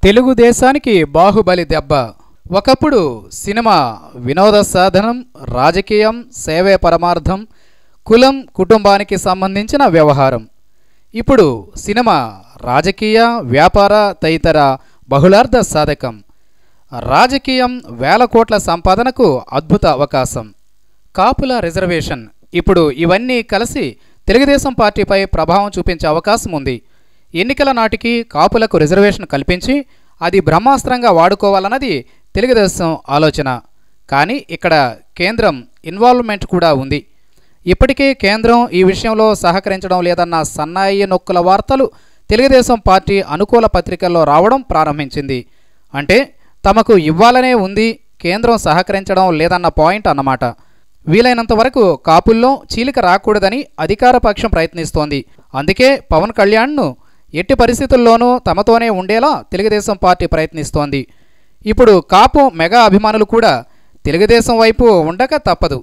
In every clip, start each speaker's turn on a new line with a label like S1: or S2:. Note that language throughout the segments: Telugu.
S1: తెలుగుదేశానికి బాహుబలి దెబ్బ. ఒకప్పుడు సినిమా వినోద సాధనం, రాజకీయం, సేవే పరమార్థం, కులం, కుటుంబానికి సంబంధించిన వ్యవహారం. ఇప్పుడు సినిమా రాజకీయ, వ్యాపార తదితర బహుళార్థ సాధకం. రాజకీయం వేల కోట్ల సంపాదనకు అద్భుత అవకాశం. కాపుల రిజర్వేషన్. ఇప్పుడు ఇవన్నీ కలిసి తెలుగుదేశం పార్టీపై ప్రభావం చూపించే అవకాశం ఉంది. ఎన్నికల నాటికి కాపులకు రిజర్వేషన్ కల్పించి అది బ్రహ్మాస్త్రంగా వాడుకోవాలన్నది తెలుగుదేశం ఆలోచన. కానీ ఇక్కడ కేంద్రం ఇన్వాల్వ్మెంట్ కూడా ఉంది. ఇప్పటికే కేంద్రం ఈ విషయంలో సహకరించడం లేదన్న సన్నాయి నొక్కుల వార్తలు తెలుగుదేశం పార్టీ అనుకూల పత్రికల్లో రావడం ప్రారంభించింది. అంటే తమకు ఇవ్వాలనే ఉంది, కేంద్రం సహకరించడం లేదన్న పాయింట్ అన్నమాట. వీలైనంత వరకు కాపుల్లో చీలిక రాకూడదని అధికార పక్షం ప్రయత్నిస్తోంది. అందుకే పవన్ కళ్యాణ్ను ఎట్టి పరిస్థితుల్లోనూ తమతోనే ఉండేలా తెలుగుదేశం పార్టీ ప్రయత్నిస్తోంది. ఇప్పుడు కాపు మెగా అభిమానులు కూడా తెలుగుదేశం వైపు ఉండక తప్పదు.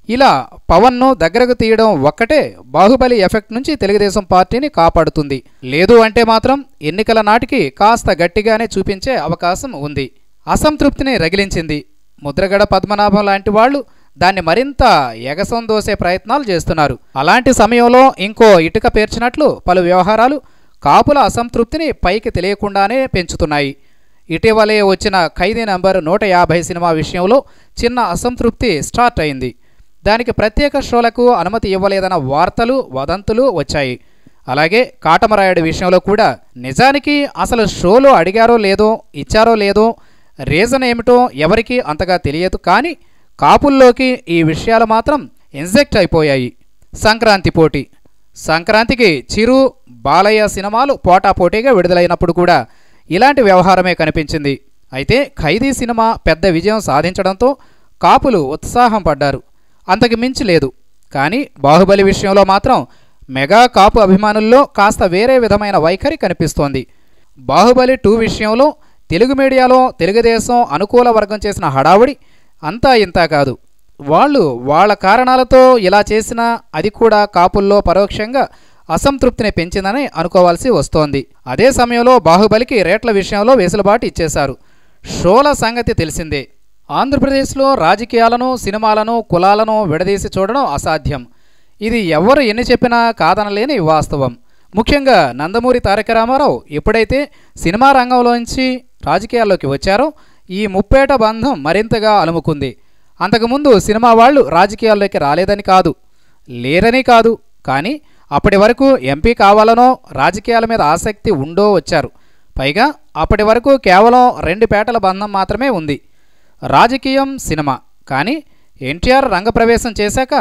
S1: ఇలా పవన్ను దగ్గరకు తీయడం ఒక్కటే బాహుబలి ఎఫెక్ట్ నుంచి తెలుగుదేశం పార్టీని కాపాడుతుంది. లేదు అంటే మాత్రం ఎన్నికల నాటికి కాస్త గట్టిగానే చూపించే అవకాశం ఉంది. అసంతృప్తిని రగిలించింది. ముద్రగడ పద్మనాభం లాంటి వాళ్ళు దాన్ని మరింత ఎగసం దోసే ప్రయత్నాలు చేస్తున్నారు. అలాంటి సమయంలో ఇంకో ఇటుక పేర్చినట్లు పలు వ్యవహారాలు కాపుల అసంతృప్తిని పైకి తెలియకుండానే పెంచుతున్నాయి. ఇటీవలే వచ్చిన ఖైదీ నంబర్ 150 సినిమా విషయంలో చిన్న అసంతృప్తి స్టార్ట్ అయింది. దానికి ప్రత్యేక షోలకు అనుమతి ఇవ్వలేదన్న వార్తలు, వదంతులు వచ్చాయి. అలాగే కాటమరాయుడు విషయంలో కూడా నిజానికి అసలు షోలో అడిగారో లేదో, ఇచ్చారో లేదో, రీజన్ ఏమిటో ఎవరికీ అంతగా తెలియదు. కానీ కాపుల్లోకి ఈ విషయాలు మాత్రం ఇంజెక్ట్ అయిపోయాయి. సంక్రాంతి పోటీ. సంక్రాంతికి చిరు, బాలయ్య సినిమాలు పోటాపోటీగా విడుదలైనప్పుడు కూడా ఇలాంటి వ్యవహారమే కనిపించింది. అయితే ఖైదీ సినిమా పెద్ద విజయం సాధించడంతో కాపులు ఉత్సాహం పడ్డారు. అంతకు మించి లేదు. కానీ బాహుబలి విషయంలో మాత్రం మెగా కాపు అభిమానుల్లో కాస్త వేరే విధమైన వైఖరి కనిపిస్తోంది. బాహుబలి 2 విషయంలో తెలుగు మీడియాలో తెలుగుదేశం అనుకూల వర్గం చేసిన హడావుడి అంతా ఇంతా కాదు. వాళ్ళు వాళ్ళ కారణాలతో ఇలా చేసినా అది కూడా కాపుల్లో పరోక్షంగా అసంతృప్తిని పెంచిందని అనుకోవాల్సి వస్తోంది. అదే సమయంలో బాహుబలికి రేట్ల విషయంలో వెసులుబాటు ఇచ్చేశారు. షోల సంగతి తెలిసిందే. ఆంధ్రప్రదేశ్లో రాజకీయాలను, సినిమాలను, కులాలను విడదీసి చూడడం అసాధ్యం. ఇది ఎవరు ఎన్ని చెప్పినా కాదనలేని వాస్తవం. ముఖ్యంగా నందమూరి తారక రామారావు ఎప్పుడైతే సినిమా రంగంలోంచి రాజకీయాల్లోకి వచ్చారో ఈ ముప్పేట బంధం మరింతగా అలుముకుంది. అంతకుముందు సినిమా వాళ్ళు రాజకీయాల్లోకి రాలేదని కాదు, లేరని కాదు, కానీ అప్పటి వరకు ఎంపీ కావాలనో రాజకీయాల మీద ఆసక్తి ఉండో వచ్చారు. పైగా అప్పటి వరకు కేవలం 2 పేటల బంధం మాత్రమే ఉంది, రాజకీయం, సినిమా. కానీ ఎన్టీఆర్ రంగప్రవేశం చేశాక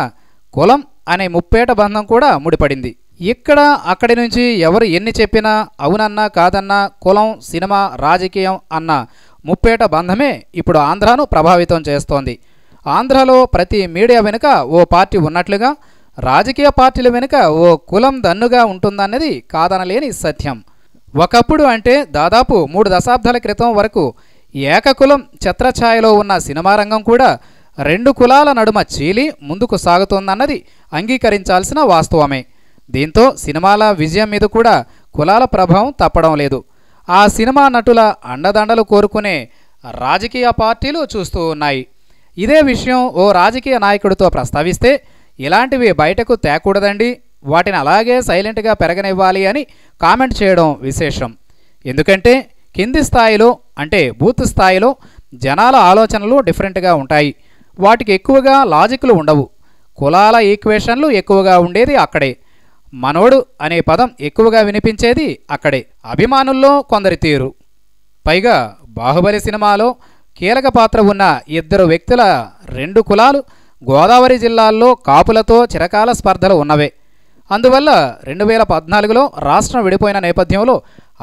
S1: కులం అనే ముప్పేట బంధం కూడా ముడిపడింది. ఇక్కడ అక్కడి నుంచి ఎవరు ఎన్ని చెప్పినా, అవునన్నా కాదన్నా, కులం, సినిమా, రాజకీయం అన్న ముప్పేట బంధమే ఇప్పుడు ఆంధ్రాను ప్రభావితం చేస్తోంది. ఆంధ్రాలో ప్రతి మీడియా వెనుక ఓ పార్టీ ఉన్నట్లుగా రాజకీయ పార్టీల వెనుక ఓ కులం దన్నుగా ఉంటుందన్నది కాదనలేని సత్యం. ఒకప్పుడు అంటే దాదాపు 3 దశాబ్దాల క్రితం వరకు ఏకకులం ఛత్రఛాయలో ఉన్న సినిమా రంగం కూడా 2 కులాల నడుమ చీలి ముందుకు సాగుతోందన్నది అంగీకరించాల్సిన వాస్తవమే. దీంతో సినిమాల విజయం మీద కూడా కులాల ప్రభావం తప్పడం లేదు. ఆ సినిమా నటుల అండదండలు కోరుకునే రాజకీయ పార్టీలు చూస్తూ ఉన్నాయి. ఇదే విషయం ఓ రాజకీయ నాయకుడితో ప్రస్తావిస్తే ఇలాంటివి బయటకు తేకూడదండి, వాటిని అలాగే సైలెంట్గా పెరగనివ్వాలి అని కామెంట్ చేయడం విశేషం. ఎందుకంటే కింది స్థాయిలో అంటే బూత్ స్థాయిలో జనాల ఆలోచనలు డిఫరెంట్గా ఉంటాయి. వాటికి ఎక్కువగా లాజిక్లు ఉండవు. కులాల ఈక్వేషన్లు ఎక్కువగా ఉండేది అక్కడే. మనోడు అనే పదం ఎక్కువగా వినిపించేది అక్కడే. అభిమానుల్లో కొందరి తీరు. పైగా బాహుబలి సినిమాలో కీలక పాత్ర ఉన్న 2 వ్యక్తుల 2 కులాలు గోదావరి జిల్లాల్లో కాపులతో చిరకాల స్పర్ధలు ఉన్నవే. అందువల్ల 2014లో రాష్ట్రం విడిపోయిన నేపథ్యంలో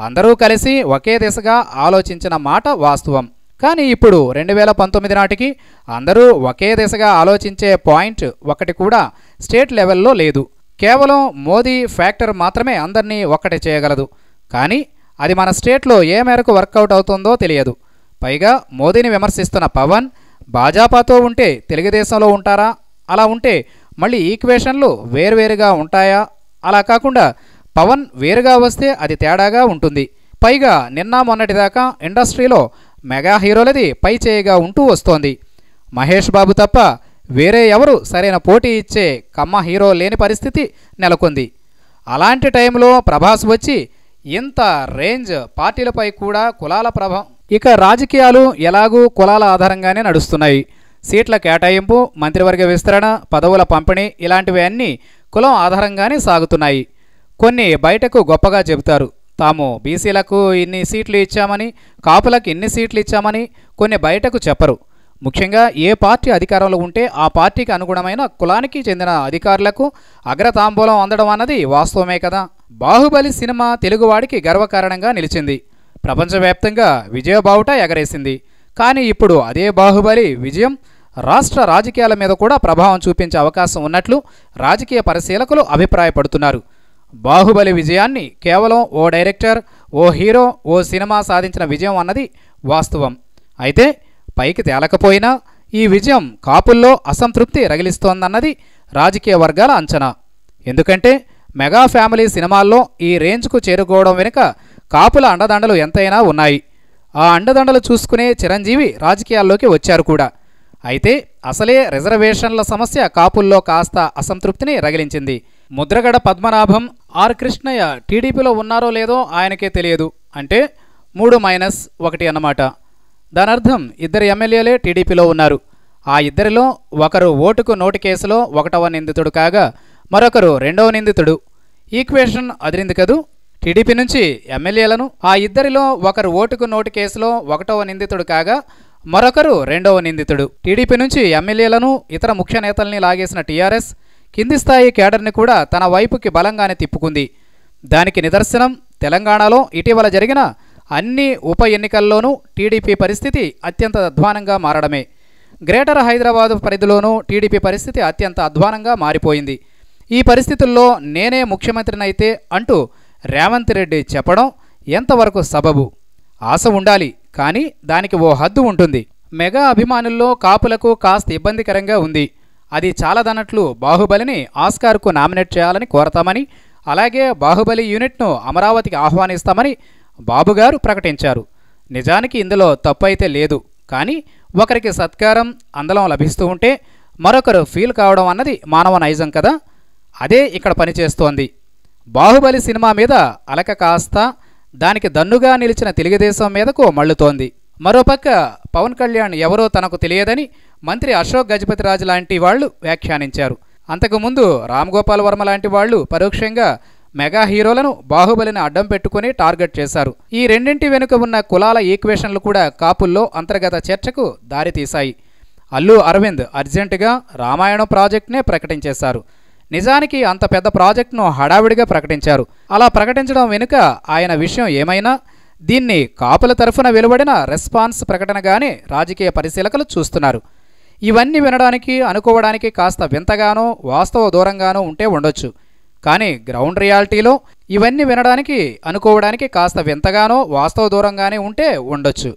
S1: అందరూ కలిసి ఒకే దిశగా ఆలోచించిన మాట వాస్తవం. కానీ ఇప్పుడు 2019 నాటికి అందరూ ఒకే దిశగా ఆలోచించే పాయింట్ ఒకటి కూడా స్టేట్ లెవెల్లో లేదు. కేవలం మోదీ ఫ్యాక్టర్ మాత్రమే అందరినీ ఒక్కటి చేయగలదు. కానీ అది మన స్టేట్లో ఏ మేరకు వర్కౌట్ అవుతుందో తెలియదు. పైగా మోదీని విమర్శిస్తున్న పవన్ భాజపాతో ఉంటే తెలుగుదేశంలో ఉంటారా? అలా ఉంటే మళ్ళీ ఈక్వేషన్లు వేరువేరుగా ఉంటాయా? అలా కాకుండా పవన్ వేరుగా వస్తే అది తేడాగా ఉంటుంది. పైగా నిన్న మొన్నటిదాకా ఇండస్ట్రీలో మెగా హీరోలది పై చేయిగా ఉంటూ వస్తోంది. మహేష్ బాబు తప్ప వేరే ఎవరు సరైన పోటీ ఇచ్చే కమ్మ హీరో లేని పరిస్థితి నెలకొంది. అలాంటి టైంలో ప్రభాస్ వచ్చి ఇంత రేంజ్ పార్టీలపై కూడా కులాల ప్రభావం. ఇక రాజకీయాలు ఎలాగూ కులాల ఆధారంగానే నడుస్తున్నాయి. సీట్ల కేటాయింపు, మంత్రివర్గ విస్తరణ, పదవుల పంపిణీ ఇలాంటివి అన్నీ కులం ఆధారంగానే సాగుతున్నాయి. కొన్ని బయటకు గొప్పగా చెబుతారు, తాము బీసీలకు ఇన్ని సీట్లు ఇచ్చామని, కాపులకు ఇన్ని సీట్లు ఇచ్చామని. కొన్ని బయటకు చెప్పరు. ముఖ్యంగా ఏ పార్టీ అధికారంలో ఉంటే ఆ పార్టీకి అనుగుణమైన కులానికి చెందిన అధికారులకు అగ్రతాంబూలం అందడం అన్నది వాస్తవమే కదా. బాహుబలి సినిమా తెలుగువాడికి గర్వకారణంగా నిలిచింది. ప్రపంచవ్యాప్తంగా విజయబావుట ఎగరేసింది. కానీ ఇప్పుడు అదే బాహుబలి విజయం రాష్ట్ర రాజకీయాల మీద కూడా ప్రభావం చూపించే అవకాశం ఉన్నట్లు రాజకీయ పరిశీలకులు అభిప్రాయపడుతున్నారు. బాహుబలి విజయాన్ని కేవలం ఓ డైరెక్టర్, ఓ హీరో, ఓ సినిమా సాధించిన విజయం అన్నది వాస్తవం. అయితే పైకి తేలకపోయినా ఈ విజయం కాపుల్లో అసంతృప్తి రగిలిస్తోందన్నది రాజకీయ వర్గాల అంచనా. ఎందుకంటే మెగా ఫ్యామిలీ సినిమాల్లో ఈ రేంజ్కు చేరుకోవడం వెనుక కాపుల అండదండలు ఎంతైనా ఉన్నాయి. ఆ అండదండలు చూసుకునే చిరంజీవి రాజకీయాల్లోకి వచ్చారు కూడా. అయితే అసలే రిజర్వేషన్ల సమస్య కాపుల్లో కాస్త అసంతృప్తిని రగిలించింది. ముద్రగడ పద్మనాభం, ఆర్ కృష్ణయ్య టీడీపీలో ఉన్నారో లేదో ఆయనకే తెలియదు. అంటే 3-1 అన్నమాట. దానర్థం ఇద్దరు ఎమ్మెల్యేలే టీడీపీలో ఉన్నారు. ఆ ఇద్దరిలో ఒకరు ఓటుకు నోటు కేసులో 1వ నిందితుడు కాగా మరొకరు 2వ నిందితుడు. ఈక్వేషన్ అదిరింది కదూ. టీడీపీ నుంచి ఎమ్మెల్యేలను, ఆ ఇద్దరిలో ఒకరు ఓటుకు నోటు కేసులో 1వ నిందితుడు కాగా మరొకరు 2వ నిందితుడు. టీడీపీ నుంచి ఎమ్మెల్యేలను, ఇతర ముఖ్య నేతల్ని లాగేసిన టీఆర్ఎస్ కింది స్థాయి కేడర్ని కూడా తన వైపుకి బలంగానే తిప్పుకుంది. దానికి నిదర్శనం తెలంగాణలో ఇటీవల జరిగిన అన్ని ఉప ఎన్నికల్లోనూ టీడీపీ పరిస్థితి అత్యంత అధ్వానంగా మారడమే. గ్రేటర్ హైదరాబాదు పరిధిలోనూ టీడీపీ పరిస్థితి అత్యంత అధ్వానంగా మారిపోయింది. ఈ పరిస్థితుల్లో నేనే ముఖ్యమంత్రినైతే అంటూ రేవంత్ రెడ్డి చెప్పడం ఎంతవరకు సబబు? ఆశ ఉండాలి, కానీ దానికి ఓ హద్దు ఉంటుంది. మెగా అభిమానుల్లో కాపులకు కాస్త ఇబ్బందికరంగా ఉంది. అది చాలదన్నట్లు బాహుబలిని ఆస్కార్కు నామినేట్ చేయాలని కోరతామని, అలాగే బాహుబలి యూనిట్ను అమరావతికి ఆహ్వానిస్తామని బాబుగారు ప్రకటించారు. నిజానికి ఇందులో తప్పు అయితే లేదు. కానీ ఒకరికి సత్కారం, అందలం లభిస్తూ ఉంటే మరొకరు ఫీల్ కావడం అన్నది మానవ నైజం కదా. అదే ఇక్కడ పనిచేస్తోంది. బాహుబలి సినిమా మీద అలక కాస్త దానికి దన్నుగా నిలిచిన తెలుగుదేశం మీదకు మళ్ళుతోంది. మరోపక్క పవన్ కళ్యాణ్ ఎవరో తనకు తెలియదని మంత్రి అశోక్ గజపతిరాజు లాంటి వాళ్లు వ్యాఖ్యానించారు. అంతకుముందు రామ్ గోపాల్ వర్మ లాంటి వాళ్లు పరోక్షంగా మెగా హీరోలను బాహుబలిని అడ్డం పెట్టుకుని టార్గెట్ చేశారు. ఈ రెండింటి వెనుక ఉన్న కులాల ఈక్వేషన్లు కూడా కాపుల్లో అంతర్గత చర్చకు దారితీశాయి. అల్లు అరవింద్ అర్జెంటుగా రామాయణం ప్రాజెక్ట్నే ప్రకటించేశారు. నిజానికి అంత పెద్ద ప్రాజెక్టును హడావిడిగా ప్రకటించారు. అలా ప్రకటించడం వెనుక ఆయన విషయం ఏమైనా దీన్ని కాపుల తరఫున వెలువడిన రెస్పాన్స్ ప్రకటనగానే రాజకీయ పరిశీలకులు చూస్తున్నారు. ఇవన్నీ వినడానికి, అనుకోవడానికి కాస్త వింతగానో, వాస్తవ దూరంగానో ఉంటే ఉండొచ్చు. కానీ గ్రౌండ్ రియాలిటీలో ఇవన్నీ వినడానికి, అనుకోవడానికి కాస్త వింతగానో, వాస్తవ దూరంగానే ఉంటే ఉండొచ్చు.